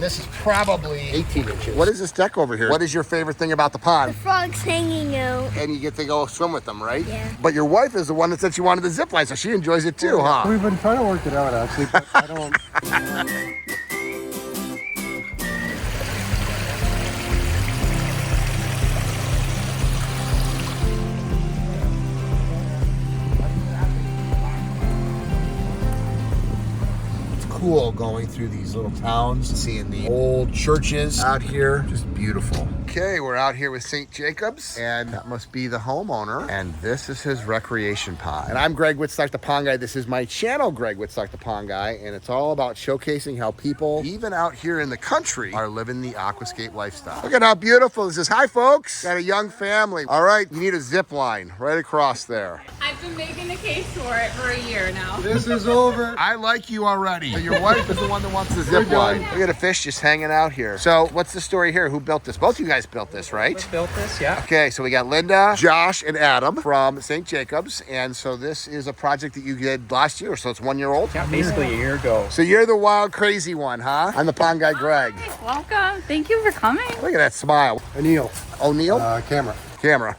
and this is probably 18 inches. What is this deck over here? What is your favorite thing about the pond? The frogs hanging out. And you get to go swim with them, right? Yeah. But your wife is the one that said she wanted the zip line, so she enjoys it too, huh? We've been trying to work it out, actually, but I don't... Cool going through these little towns, seeing the old churches out here, just beautiful. Okay, we're out here with St. Jacobs, and that must be the homeowner, and this is his recreation pond. And I'm Greg Wittstock, the Pond Guy. This is my channel, Greg Wittstock, the Pond Guy, and it's all about showcasing how people, even out here in the country, are living the aquascape lifestyle. Look at how beautiful this is. Hi, folks. Got a young family. All right, you need a zip line right across there. I've been making the case for it for a year now. This is over. I like you already. But your wife is the one that wants the zip line. Look at a fish just hanging out here. So what's the story here? Who built this? Both of you guys built this, right? We built this, yeah. Okay, so we got Linda, Josh, and Adam from St. Jacobs. And so this is a project that you did last year. So it's 1 year old? Yeah, basically a year ago. So you're the wild, crazy one, huh? I'm the pond guy, Greg. Hi, welcome. Thank you for coming. Look at that smile. Anil, O'Neill? camera. Camera.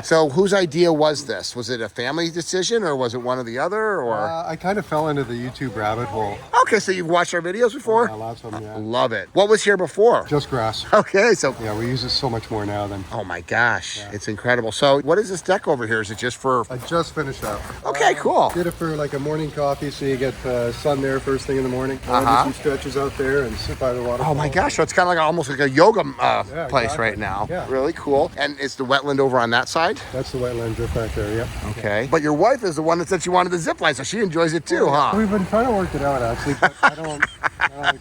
So whose idea was this? Was it a family decision or was it one or the other? Or I kind of fell into the YouTube rabbit hole. okay, so you've watched our videos before? Lots of them, yeah. Love it. What was here before? Just grass. Okay, so Yeah, we use it so much more now than... oh my gosh, it's incredible. So what is this deck over here? Is it just for... I just finished up. Okay, cool. Did it for like a morning coffee, so you get sun there first thing in the morning. Do some stretches out there and sit by the waterfall. Oh my gosh, so it's kind of like almost like a yoga place exactly. right now. Yeah. Really cool. And is the wetland over on that side? That's the wetland drift back there, yeah. Okay. But your wife is the one that said she wanted the zip line, so she enjoys it too, huh? We've been trying to work it out, actually, but I don't...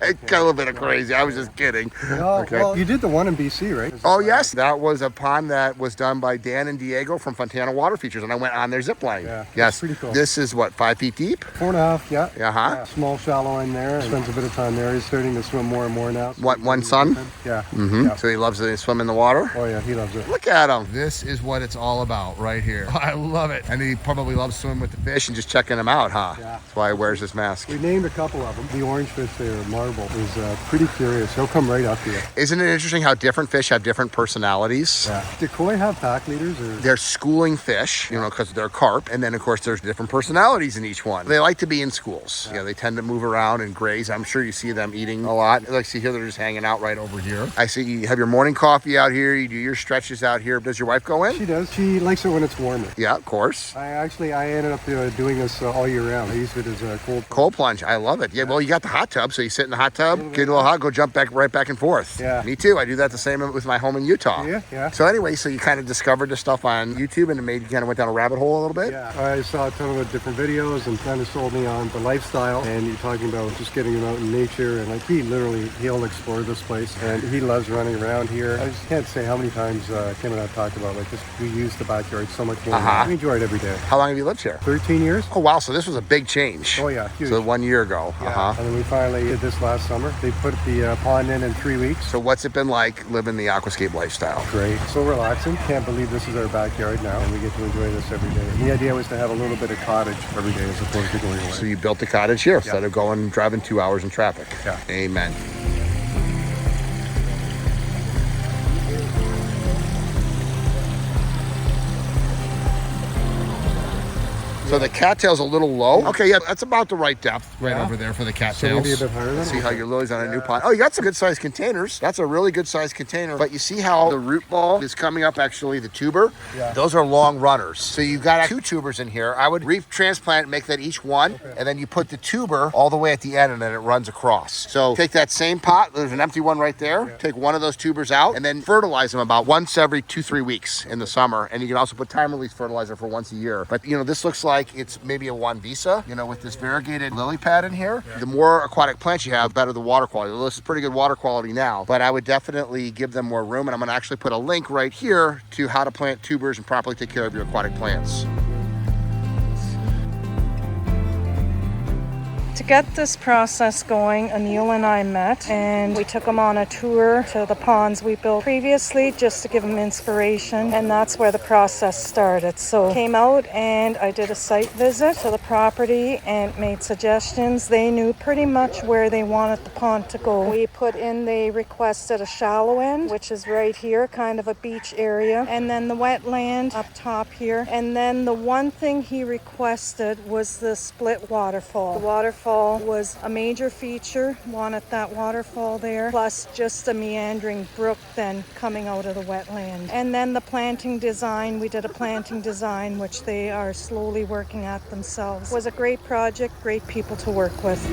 It's got a little bit of crazy. I was just kidding. No, Okay. well, you did the one in BC, right? Oh yes, that was a pond that was done by Dan and Diego from Fontana Water Features, and I went on their zip line. Yeah, yes, that's pretty cool. This is what, 5 feet deep? 4.5, yeah. Uh-huh. Small shallow in there. Spends a bit of time there. He's starting to swim more and more now. What, one son? Yeah. Mm-hmm. Yeah. So he loves to swim in the water? Oh yeah, he loves it. Look at him. This is what it's all about right here. I love it. And he probably loves swimming with the fish and just checking them out, huh? Yeah. That's why he wears this mask. We named a couple of them. The orange fish there, Marble, is pretty curious. He'll come right up to you. Isn't it interesting how different fish have different personalities? Yeah. Do koi have pack leaders or? They're schooling fish, you know, because they're carp. And then, of course, there's different personalities in each one. They like to be in schools. Yeah, they tend to move around and graze. I'm sure you see them eating a lot. Like, see here, they're just hanging out right over here. I see you have your morning coffee out here. You do your stretches out here. Does your wife go in? She does. She likes it when it's warmer. Yeah, of course. I ended up doing this all year round. I use it as a cold plunge. I love it. Yeah, well, you got the hot tub, so you sit in the hot tub, get a little hot, go jump right back and forth. Yeah. Me too. I do that the same with my home in Utah. Yeah. So anyway, so you kind of discovered the stuff on YouTube and it made you kind of went down a rabbit hole a little bit? Yeah. I saw a ton of different videos and kind of sold me on the lifestyle. And you're talking about just getting him out in nature. And like he'll explore this place. And he loves running around here. I just can't say how many times Kim and I have talked about like we use the backyard so much more. We enjoy it every day. How long have you lived here? 13 years. Oh, wow. So this was a big change. Oh, yeah. Huge. So 1 year ago. Yeah. And then we finally did this last summer. They put the pond in 3 weeks. So what's it been like living the aquascape lifestyle? Great. So relaxing. Can't believe this is our backyard now and we get to enjoy this every day. And the idea was to have a little bit of cottage every day as opposed to going away. So you built the cottage here instead of driving 2 hours in traffic. Yeah. Amen. So the cattail's a little low. Okay, yeah, that's about the right depth right over there for the cattails. So maybe a bit higher than See how your lily's on a new pond. Oh, you got some good sized containers. That's a really good sized container. But you see how the root ball is coming up, actually, the tuber? Yeah. Those are long runners. So you've got 2 tubers in here. I would retransplant, make that each one, and then you put the tuber all the way at the end and then it runs across. So take that same pot, there's an empty one right there, take one of those tubers out and then fertilize them about once every 2-3 weeks in the summer. And you can also put time release fertilizer for once a year. But you know, this looks like it's maybe a Juan Visa, you know, with this variegated lily pad in here. The more aquatic plants you have, better the water quality. This is pretty good water quality now, but I would definitely give them more room. And I'm going to actually put a link right here to how to plant tubers and properly take care of your aquatic plants. To get this process going, Anil and I met and we took him on a tour to the ponds we built previously just to give him inspiration, and that's where the process started. So came out and I did a site visit to the property and made suggestions. They knew pretty much where they wanted the pond to go. We put in, they requested a shallow end, which is right here, kind of a beach area, and then the wetland up top here. And then the one thing he requested was the split waterfall. The waterfall was a major feature, wanted that waterfall there, plus just a meandering brook then coming out of the wetland. And then the planting design, we did a planting design which they are slowly working at themselves. It was a great project, great people to work with.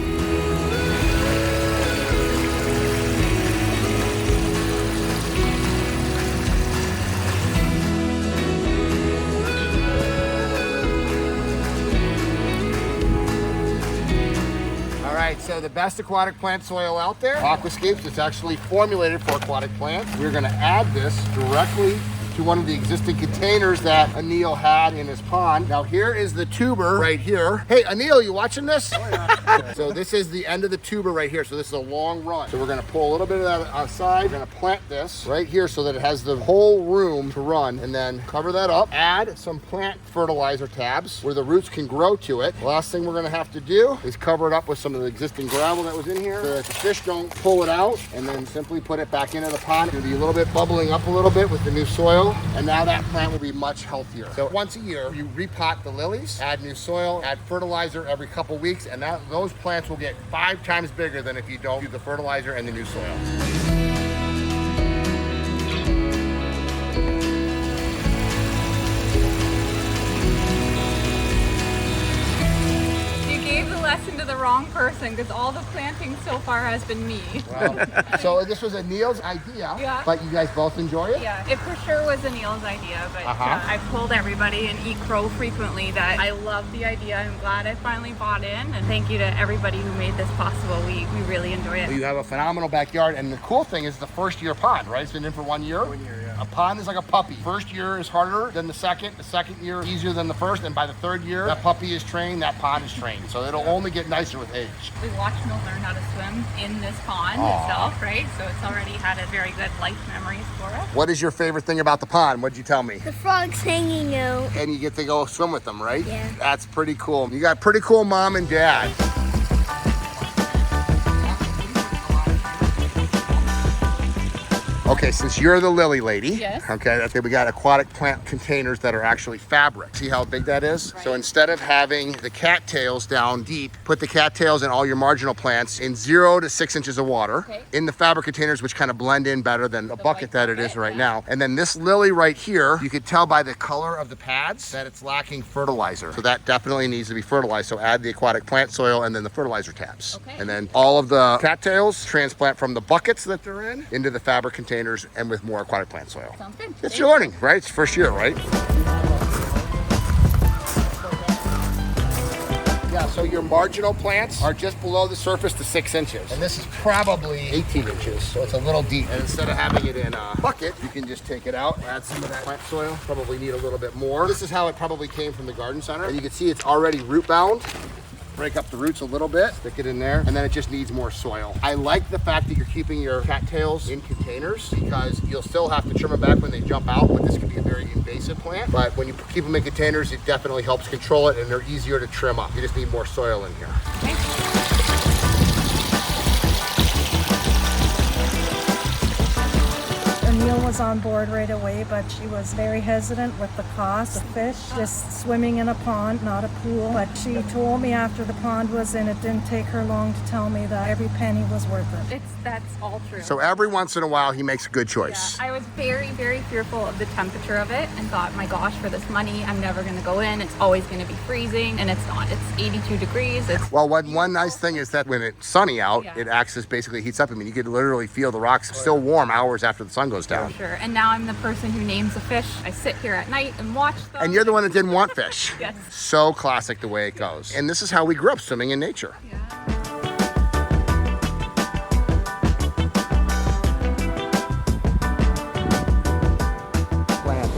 So the best aquatic plant soil out there, Aquascape, it's actually formulated for aquatic plants. We're gonna add this directly to one of the existing containers that Anil had in his pond. Now here is the tuber right here. Hey, Anil, you watching this? Oh, yeah. So this is the end of the tuber right here. So this is a long run. So we're gonna pull a little bit of that outside. We're gonna plant this right here so that it has the whole room to run, and then cover that up. Add some plant fertilizer tabs where the roots can grow to it. The last thing we're gonna have to do is cover it up with some of the existing gravel that was in here so that the fish don't pull it out, and then simply put it back into the pond. It'll be a little bit bubbling up a little bit with the new soil. And now that plant will be much healthier. So once a year, you repot the lilies, add new soil, add fertilizer every couple weeks, and those plants will get 5 times bigger than if you don't do the fertilizer and the new soil. Lesson to the wrong person, because all the planting so far has been me. Well, so this was Anil's idea, yeah. But you guys both enjoy it? Yeah, it for sure was Anil's idea, but I've told everybody and eat crow frequently that I love the idea. I'm glad I finally bought in, and thank you to everybody who made this possible. We really enjoy it. Well, you have a phenomenal backyard, and the cool thing is the first year pond, right? It's been in for 1 year? 1 year, yeah. A pond is like a puppy. First year is harder than the second year easier than the first, and by the third year, that puppy is trained, that pond is trained. So it'll only get nicer with age. We watched Mill learn how to swim in this pond itself, right? So it's already had a very good life memories for us. What is your favorite thing about the pond? What'd you tell me? The frogs hanging out. And you get to go swim with them, right? Yeah. That's pretty cool. You got pretty cool mom and dad. Okay, since you're the lily lady, yes. Okay, we got aquatic plant containers that are actually fabric. See how big that is? Right. So instead of having the cattails down deep, put the cattails and all your marginal plants in 0 to 6 inches of water in the fabric containers, which kind of blend in better than the bucket that it is right now. And then this lily right here, you could tell by the color of the pads that it's lacking fertilizer. So that definitely needs to be fertilized. So add the aquatic plant soil and then the fertilizer tabs. Okay. And then all of the cattails transplant from the buckets that they're in into the fabric containers and with more aquatic plant soil. Sounds good. It's your learning, right? It's first year, right? Yeah, so your marginal plants are just below the surface to 6 inches. And this is probably 18 inches, so it's a little deep. And instead of having it in a bucket, you can just take it out, add some of that plant soil. Probably need a little bit more. This is how it probably came from the garden center. And you can see it's already root bound. Break up the roots a little bit, stick it in there, and then it just needs more soil. I like the fact that you're keeping your cattails in containers because you'll still have to trim them back when they jump out, but this can be a very invasive plant. But when you keep them in containers, it definitely helps control it, and they're easier to trim up. You just need more soil in here. Okay. Anil was on board right away, but she was very hesitant with the cost of fish, just swimming in a pond, not a pool. But she told me after the pond was in, it didn't take her long to tell me that every penny was worth it. That's all true. So every once in a while, he makes a good choice. Yeah, I was very, very fearful of the temperature of it and thought, my gosh, for this money, I'm never going to go in. It's always going to be freezing, and it's not. It's 82 degrees. Well, one nice thing is that when it's sunny out, it acts as basically heats up. I mean, you could literally feel the rocks still warm hours after the sun goes down. For sure. And now I'm the person who names the fish. I sit here at night and watch them. And you're the one that didn't want fish. Yes. So classic the way it goes. And this is how we grew up, swimming in nature. Yeah.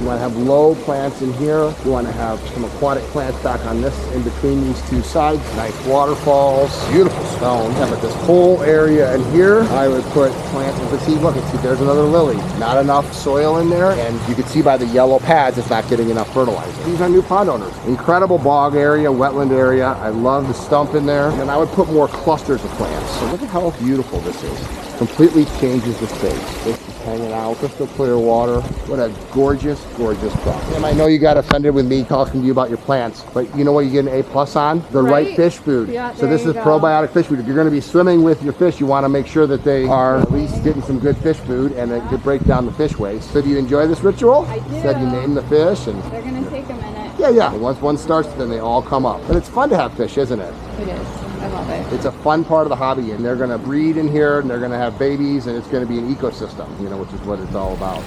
You want to have low plants in here. You want to have some aquatic plants back on this, in between these two sides. Nice waterfalls, beautiful stone. Yeah, but this whole area in here, I would put plants. But see, look, there's another lily. Not enough soil in there, and you can see by the yellow pads, it's not getting enough fertilizer. These are new pond owners. Incredible bog area, wetland area. I love the stump in there, and I would put more clusters of plants. So look at how beautiful this is. Completely changes the space. This is hanging out, crystal clear water. What a gorgeous, gorgeous spot. And I know you got offended with me talking to you about your plants, but you know what you get an A+ on? The right fish food. Yeah, so this is probiotic fish food. If you're going to be swimming with your fish, you want to make sure that they are at least getting some good fish food, and it could break down the fish waste. So do you enjoy this ritual? I do. Said you name the fish, and They're gonna take a minute. yeah. And once one starts, then they all come up. But it's fun to have fish, isn't it? It is. I love it. It's a fun part of the hobby, and they're going to breed in here, and they're going to have babies, and it's going to be an ecosystem, you know, which is what it's all about.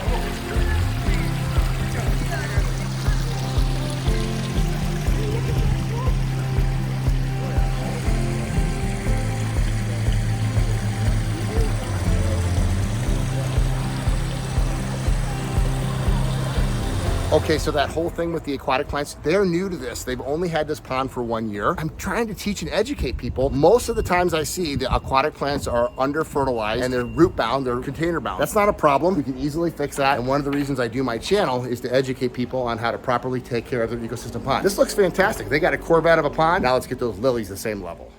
Okay, so that whole thing with the aquatic plants, they're new to this. They've only had this pond for 1 year. I'm trying to teach and educate people. Most of the times I see the aquatic plants are under fertilized and they're root bound, they're container bound. That's not a problem. We can easily fix that. And one of the reasons I do my channel is to educate people on how to properly take care of their ecosystem pond. This looks fantastic. They got a Corvette of a pond. Now let's get those lilies the same level.